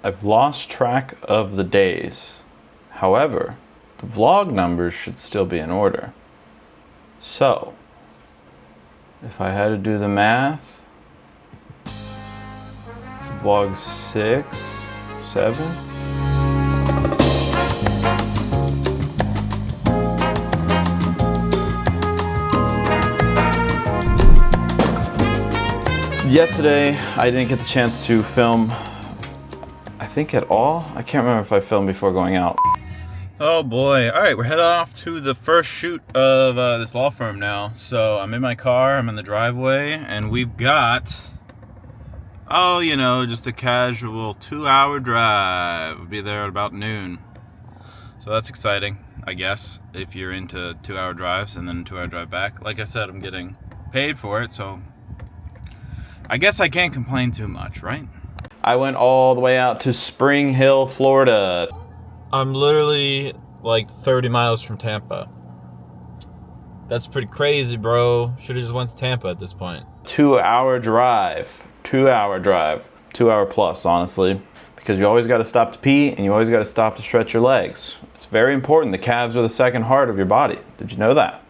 I've lost track of the days. However, the vlog numbers should still be in order. So, if I had to do the math, it's vlog 6, 7. Yesterday, I didn't get the chance to film, I think at all. I can't remember if I filmed before going out. Oh boy. All right, we're headed off to the first shoot of this law firm now. So I'm in my car, I'm in the driveway, and we've got, oh, you know, just a casual 2-hour drive. We'll be there at about noon. So that's exciting, I guess, if you're into 2-hour drives and then a 2-hour drive back. Like I said, I'm getting paid for it, so I guess I can't complain too much, right? I went all the way out to Spring Hill, Florida. I'm literally like 30 miles from Tampa. That's pretty crazy, bro. Should've just went to Tampa at this point. 2-hour drive. 2-hour drive. 2 hour plus, honestly. Because you always gotta stop to pee and you always gotta stop to stretch your legs. It's very important. The calves are the second heart of your body. Did you know that?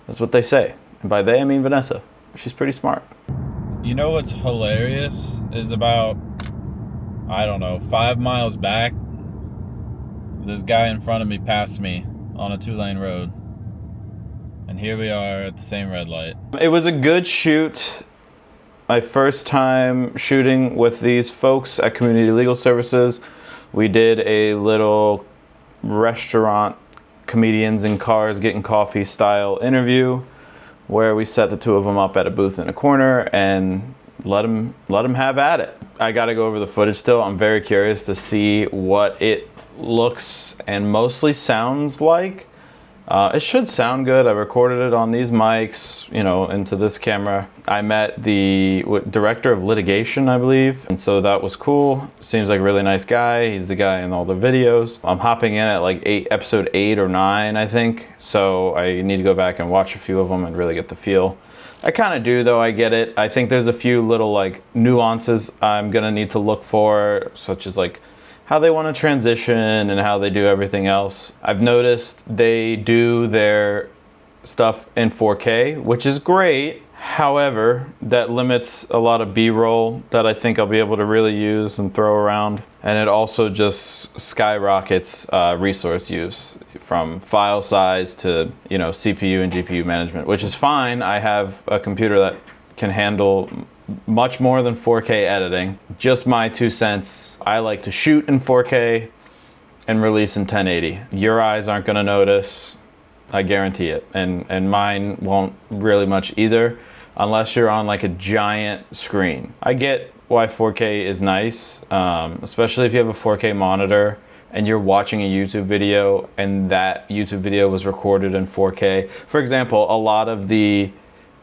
That's what they say. And by they, I mean Vanessa. She's pretty smart. You know what's hilarious is about, I don't know, 5 miles back, this guy in front of me passed me on a 2-lane road. And here we are at the same red light. It was a good shoot. My first time shooting with these folks at Community Legal Services. We did a little restaurant, comedians in cars getting coffee style interview, where we set the two of them up at a booth in a corner and let them have at it. I gotta go over the footage still. I'm very curious to see what it looks and mostly sounds like. It should sound good. I recorded it on these mics, you know, into this camera. I met the director of litigation, I believe, and so that was cool. Seems like a really nice guy. He's the guy in all the videos. I'm hopping in at like episode 8 or 9, I think, so I need to go back and watch a few of them and really get the feel. I kind of do, though. I get it. I think there's a few little like nuances I'm gonna need to look for, such as like how they want to transition and how they do everything else. I've noticed they do their stuff in 4K, which is great. However, that limits a lot of B-roll that I think I'll be able to really use and throw around. And it also just skyrockets resource use, from file size to, you know, CPU and GPU management, which is fine. I have a computer that can handle much more than 4K editing. Just my 2 cents. I like to shoot in 4K and release in 1080. Your eyes aren't gonna notice, I guarantee it. And mine won't really much either, unless you're on like a giant screen. I get why 4K is nice, especially if you have a 4K monitor and you're watching a YouTube video and that YouTube video was recorded in 4K. For example, a lot of the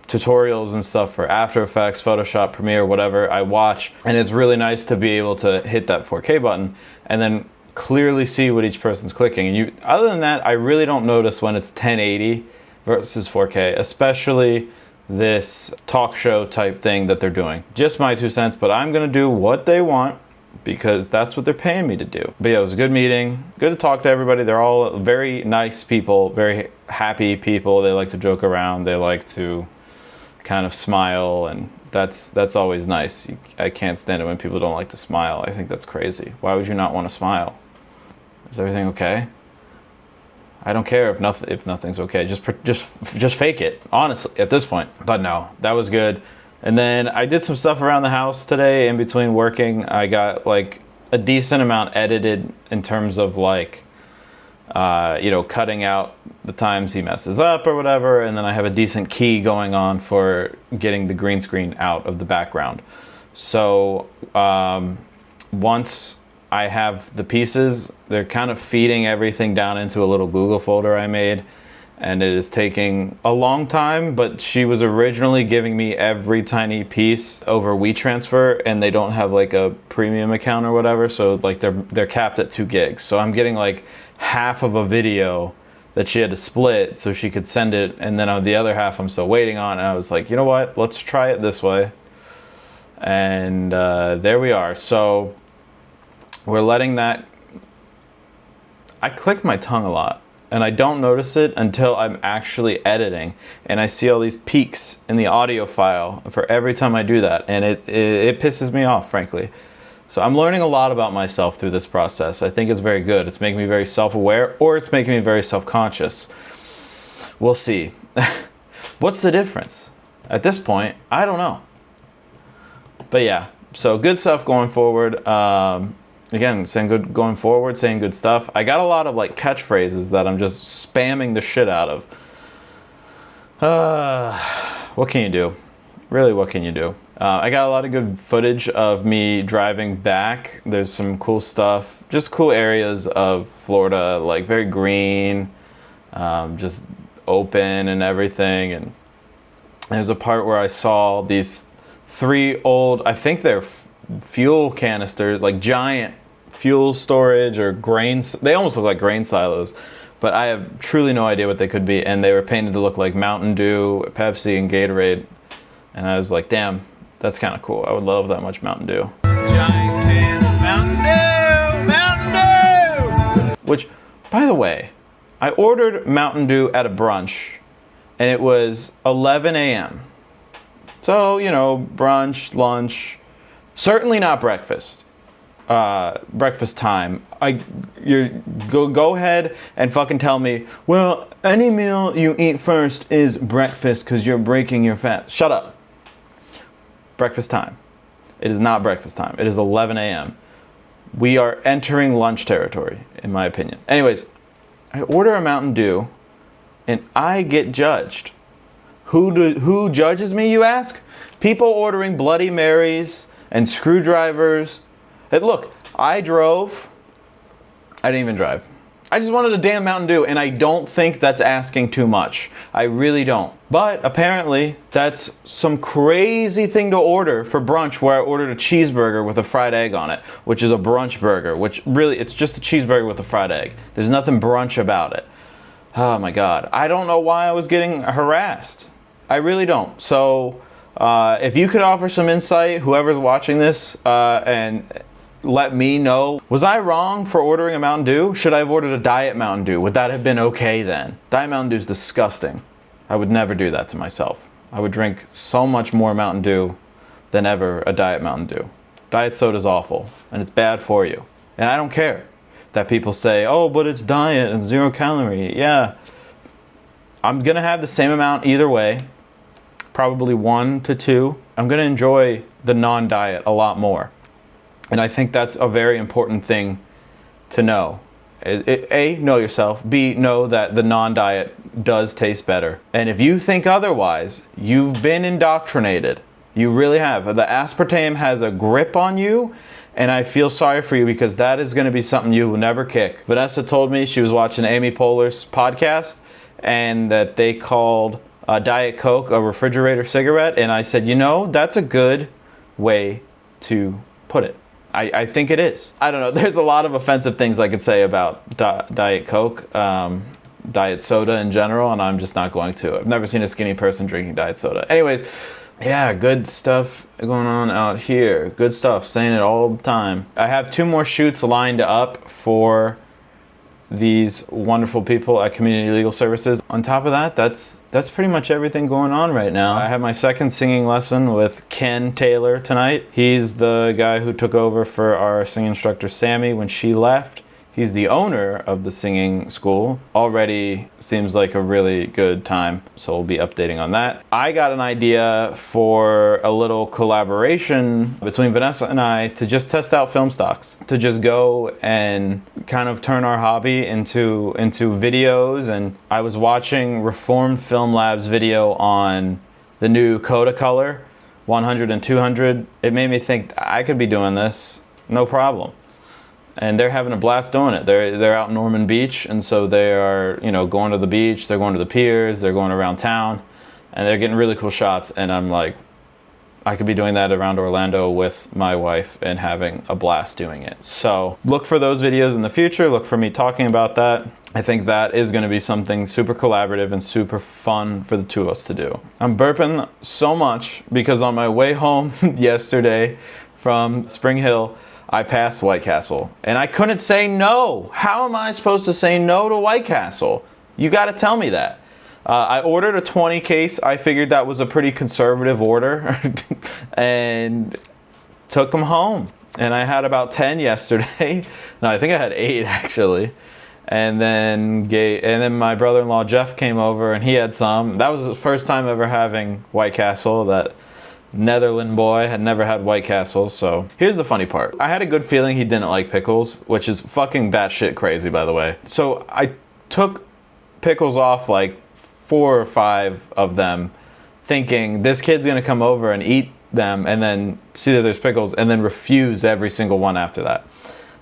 tutorials and stuff for After Effects, Photoshop, Premiere, whatever I watch, and it's really nice to be able to hit that 4K button and then clearly see what each person's clicking. And other than that, I really don't notice when it's 1080 versus 4K, especially this talk show type thing that they're doing. Just my 2 cents, but I'm gonna do what they want because that's what they're paying me to do. But yeah, it was a good meeting. Good to talk to everybody. They're all very nice people, very happy people. They like to joke around. They like to kind of smile, and that's always nice. I can't stand it when people don't like to smile. I think that's crazy. Why would you not want to smile? Is everything okay? I don't care if nothing's okay. Just fake it, honestly, at this point. But no, that was good. And then I did some stuff around the house today in between working. I got like a decent amount edited in terms of like, you know, cutting out the times he messes up or whatever, and then I have a decent key going on for getting the green screen out of the background. So once I have the pieces, they're kind of feeding everything down into a little Google folder I made, and it is taking a long time, but she was originally giving me every tiny piece over WeTransfer, and they don't have like a premium account or whatever, so like they're capped at 2 gigs. So I'm getting like half of a video that she had to split so she could send it, and then on the other half I'm still waiting on, and I was like, you know what, let's try it this way. And there we are. So we're letting that, I click my tongue a lot and I don't notice it until I'm actually editing and I see all these peaks in the audio file for every time I do that, and it pisses me off, frankly. So I'm learning a lot about myself through this process. I think it's very good. It's making me very self-aware, or it's making me very self-conscious. We'll see. What's the difference? At this point, I don't know. But yeah, so good stuff going forward. Again, saying good going forward, saying good stuff. I got a lot of like catchphrases that I'm just spamming the shit out of. What can you do? Really, what can you do? I got a lot of good footage of me driving back. There's some cool stuff, just cool areas of Florida, like very green, just open and everything. And there's a part where I saw these 3 old, I think they're fuel canisters, like giant fuel storage or grains. They almost look like grain silos, but I have truly no idea what they could be. And they were painted to look like Mountain Dew, Pepsi, and Gatorade. And I was like, damn, that's kind of cool. I would love that much Mountain Dew. Giant cans of Mountain Dew! Mountain Dew! Which, by the way, I ordered Mountain Dew at a brunch, and it was 11 a.m. So, you know, brunch, lunch, certainly not breakfast. Breakfast time. Go ahead and fucking tell me, well, any meal you eat first is breakfast because you're breaking your fast. Shut up. Breakfast time. It is not breakfast time. It is 11 a.m. We are entering lunch territory, in my opinion. Anyways, I order a Mountain Dew, and I get judged. Who judges me, you ask? People ordering Bloody Marys and screwdrivers. And look, I didn't even drive. I just wanted a damn Mountain Dew, and I don't think that's asking too much. I really don't. But apparently, that's some crazy thing to order for brunch, where I ordered a cheeseburger with a fried egg on it, which is a brunch burger, which really, it's just a cheeseburger with a fried egg. There's nothing brunch about it. Oh my God. I don't know why I was getting harassed. I really don't. So, if you could offer some insight, whoever's watching this, and let me know. Was I wrong for ordering a Mountain Dew? Should I have ordered a Diet Mountain Dew? Would that have been okay then? Diet Mountain Dew is disgusting. I would never do that to myself. I would drink so much more Mountain Dew than ever a Diet Mountain Dew. Diet soda is awful, and it's bad for you. And I don't care that people say, oh, but it's diet and 0 calorie. Yeah, I'm gonna have the same amount either way, probably 1 to 2. I'm gonna enjoy the non-diet a lot more. And I think that's a very important thing to know. A, know yourself. B, know that the non-diet does taste better. And if you think otherwise, you've been indoctrinated. You really have. The aspartame has a grip on you, and I feel sorry for you because that is going to be something you will never kick. Vanessa told me she was watching Amy Poehler's podcast and that they called Diet Coke a refrigerator cigarette. And I said, you know, that's a good way to put it. I think it is. I don't know. There's a lot of offensive things I could say about Diet Coke, diet soda in general, and I'm just not going to. I've never seen a skinny person drinking diet soda. Anyways, yeah, good stuff going on out here. Good stuff, saying it all the time. I have 2 more shoots lined up for these wonderful people at Community Legal Services. On top of that, that's pretty much everything going on right now. I have my second singing lesson with Ken Taylor tonight. He's the guy who took over for our singing instructor Sammy when she left. He's the owner of the singing school. Already seems like a really good time, so we'll be updating on that. I got an idea for a little collaboration between Vanessa and I to just test out film stocks, to just go and kind of turn our hobby into videos. And I was watching Reformed Film Lab's video on the new Kodacolor 100 and 200. It made me think I could be doing this, no problem. And they're having a blast doing it. They're out in Norman Beach, and so they are, you know, going to the beach, they're going to the piers, they're going around town, and they're getting really cool shots. And I'm like, I could be doing that around Orlando with my wife and having a blast doing it. So look for those videos in the future. Look for me talking about that. I think that is going to be something super collaborative and super fun for the 2 of us to do. I'm burping so much because on my way home yesterday from Spring Hill, I passed White Castle. And I couldn't say no. How am I supposed to say no to White Castle? You got to tell me that. I ordered a 20 case. I figured that was a pretty conservative order. And took them home. And I had about 10 yesterday. No, I think I had 8 actually. And then my brother-in-law Jeff came over and he had some. That was the first time ever having White Castle. That Netherland boy had never had White Castle. So here's the funny part. I had a good feeling he didn't like pickles, which is fucking batshit crazy, by the way. So I took pickles off like 4 or 5 of them, thinking this kid's gonna come over and eat them and then see that there's pickles and then refuse every single one after that.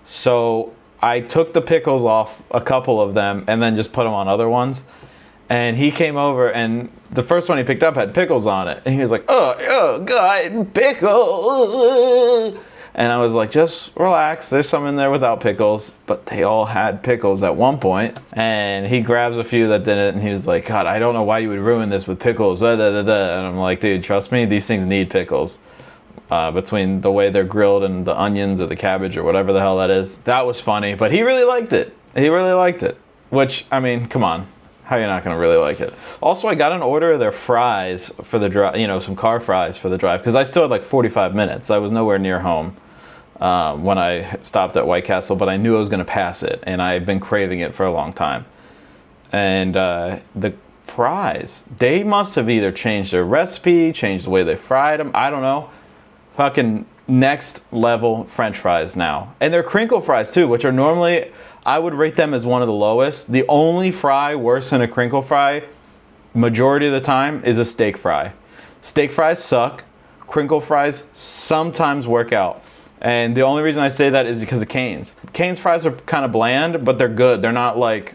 So I took the pickles off a couple of them and then just put them on other ones. And he came over and the first one he picked up had pickles on it. And he was like, oh God, pickles. And I was like, just relax. There's some in there without pickles. But they all had pickles at one point. And he grabs a few that didn't. And he was like, God, I don't know why you would ruin this with pickles. And I'm like, dude, trust me, these things need pickles. Between the way they're grilled and the onions or the cabbage or whatever the hell that is. That was funny, but he really liked it. He really liked it. Which, I mean, come on. How are you not gonna really like it? Also, I got an order of their fries for the drive, you know, some car fries for the drive, because I still had like 45 minutes. I was nowhere near home when I stopped at White Castle, but I knew I was gonna pass it, and I've been craving it for a long time. And the fries, they must have either changed their recipe, changed the way they fried them, I don't know. Fucking next level French fries now. And they're crinkle fries too, which are normally, I would rate them as one of the lowest. The only fry worse than a crinkle fry, majority of the time, is a steak fry. Steak fries suck. Crinkle fries sometimes work out. And the only reason I say that is because of Cane's. Cane's fries are kind of bland, but they're good. They're not like,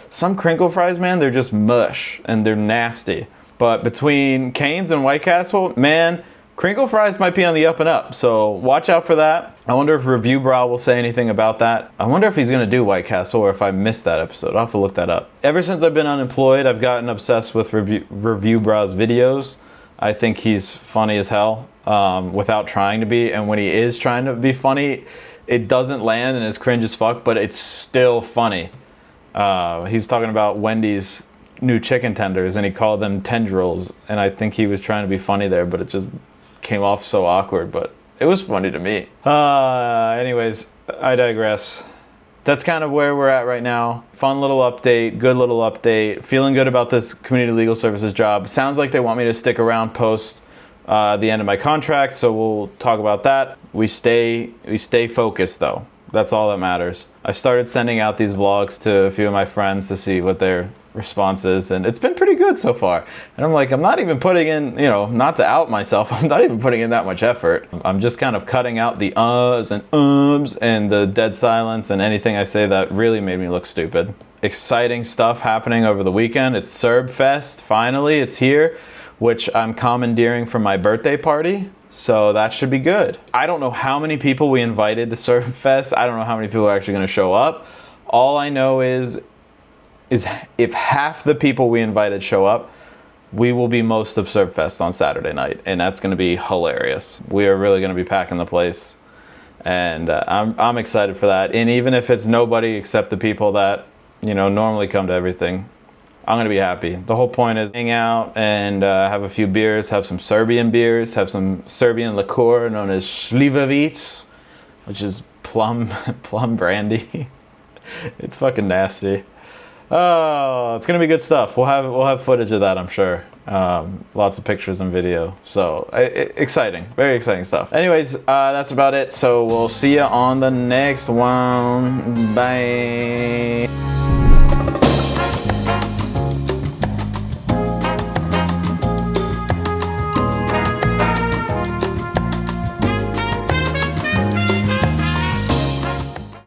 some crinkle fries, man, they're just mush and they're nasty. But between Cane's and White Castle, man, crinkle fries might be on the up and up, so watch out for that. I wonder if Review Bra will say anything about that. I wonder if he's gonna do White Castle or if I missed that episode. I'll have to look that up. Ever since I've been unemployed, I've gotten obsessed with Review Bra's videos. I think he's funny as hell without trying to be, and when he is trying to be funny, it doesn't land and it's cringe as fuck, but it's still funny. He was talking about Wendy's new chicken tenders and he called them tendrils, and I think he was trying to be funny there, but it just came off so awkward, but it was funny to me. Anyways, I digress. That's kind of where we're at right now. Fun little update, good little update. Feeling good about this community legal services job. Sounds like they want me to stick around post the end of my contract, so we'll talk about that. We stay focused though. That's all that matters. I started sending out these vlogs to a few of my friends to see what their response is, and it's been pretty good so far. And I'm like, I'm not even putting in, you know, not to out myself, I'm not even putting in that much effort. I'm just kind of cutting out the uhs and ums and the dead silence and anything I say that really made me look stupid. Exciting stuff happening over the weekend. It's Serb Fest, finally, it's here, which I'm commandeering for my birthday party. So that should be good. I don't know how many people we invited to Serb Fest. I don't know how many people are actually gonna show up. All I know is if half the people we invited show up, we will be most of Serb Fest on Saturday night, and that's going to be hilarious. We are really going to be packing the place, and I'm excited for that. And even if it's nobody except the people that, you know, normally come to everything, I'm going to be happy. The whole point is hang out and have a few beers, have some Serbian beers, have some Serbian liqueur known as Slivovic, which is plum brandy. It's fucking nasty. Oh, it's gonna be good stuff. We'll have footage of that, I'm sure. Lots of pictures and video. So exciting, very exciting stuff. Anyways, that's about it. So we'll see you on the next one. Bye.